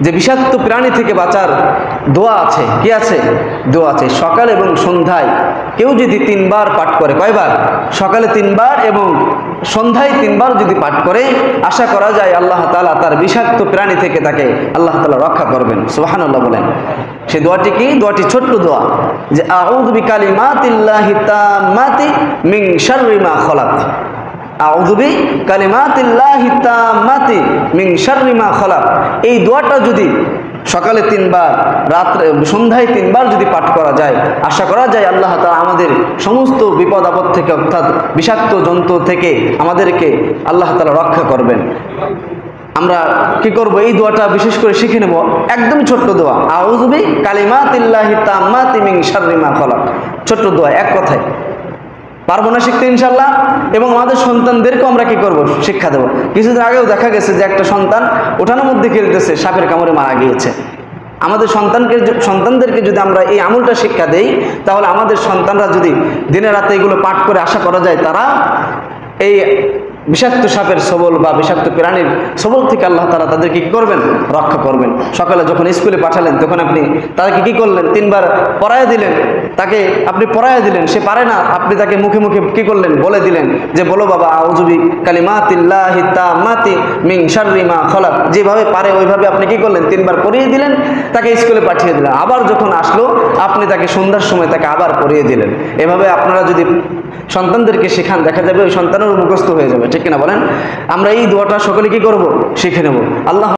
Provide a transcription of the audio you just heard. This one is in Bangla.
যে বিষাক্ত প্রাণী থেকে বাঁচার দোয়া আছে, কি আছে? দোয়া আছে। সকাল এবং সন্ধ্যায় কেউ যদি 3 বার পাঠ করে, কয়বার? সকালে 3 বার এবং সন্ধ্যায় 3 বার যদি পাঠ করে, আশা করা যায় আল্লাহ তাআলা তার বিষাক্ত প্রাণী থেকে তাকে আল্লাহ তাআলা রক্ষা করবেন। সুবহানাল্লাহ বলেন। সেই দোয়াটি কি? দোয়াটি ছোট্ট দোয়া, যে আউযু বিকালিমাতিল্লাহি তাম্মাতি মিন শাররি মা খলাক। আউযু বিকালিমাতিল্লাহি তাম্মাতি মিন শাররি মা খলাক। এই দোয়াটা যদি সকালে 3 বার, রাত্রে সন্ধ্যায় 3 বার যদি পাঠ করা যায়, আশা করা যায় আল্লাহ তাআলা আমাদের সমস্ত বিপদ আপদ থেকে, অর্থাৎ বিষাক্ত জন্তু থেকে আমাদেরকে আল্লাহ তাআলা রক্ষা করবেন। আমরা কি করব? এই দোয়াটা বিশেষ করে শিখে নেব। একদম ছোট্ট দোয়া, আউযু বিকালিমাতিল্লাহি তাম্মাতি মিন শাররি মা খলাক। ছোট্ট দোয়া, এক কথায়। পারবো না শিখতে ইনশাল্লাহ? এবং আমাদের সন্তানদেরকেও আমরা কি করব? শিক্ষা দেব। কিছুদিন আগেও দেখা গেছে যে একটা সন্তান উঠানের মধ্যে খেলতেছে, সাপের কামড়ে মারা গিয়েছে। আমাদের সন্তানদেরকে যদি আমরা এই আমলটা শিক্ষা দেই, তাহলে আমাদের সন্তানরা যদি দিনে রাতে এগুলো পাঠ করে, আশা করা যায় তারা এই বিষাক্ত সাপের সবল বা বিষাক্ত প্রাণীর সবল থেকে আল্লাহ তাআলা তাদেরকে কি করবেন? রক্ষা করবেন। সকালে যখন স্কুলে পাঠালেন, তখন আপনি তাদেরকে কি করলেন? 3 বার পড়ায় দিলেন। তাকে আপনি পড়ায় দিলেন, সে পারে না, আপনি তাকে মুখে মুখে কি করলেন? বলে দিলেন যে বলো বাবা, আউযু বিকালিমাতিল্লাহি তাম্মাতি মিন শাররি মা খলাক। যেভাবে পারে ওইভাবে আপনি কি করলেন? 3 বার পড়িয়ে দিলেন, তাকে স্কুলে পাঠিয়ে দিলেন। আবার যখন আসলো, আপনি তাকে সন্ধ্যার সময় তাকে আবার পড়িয়ে দিলেন। এভাবে আপনারা যদি সন্তানদেরকে শেখান, দেখা যাবে ওই সন্তানের মুখস্থ হয়ে যাবে। ঠিক কিনা বলেন? আমরা এই দোয়াটা সকলে কি করব? শিখে নেব। আল্লাহ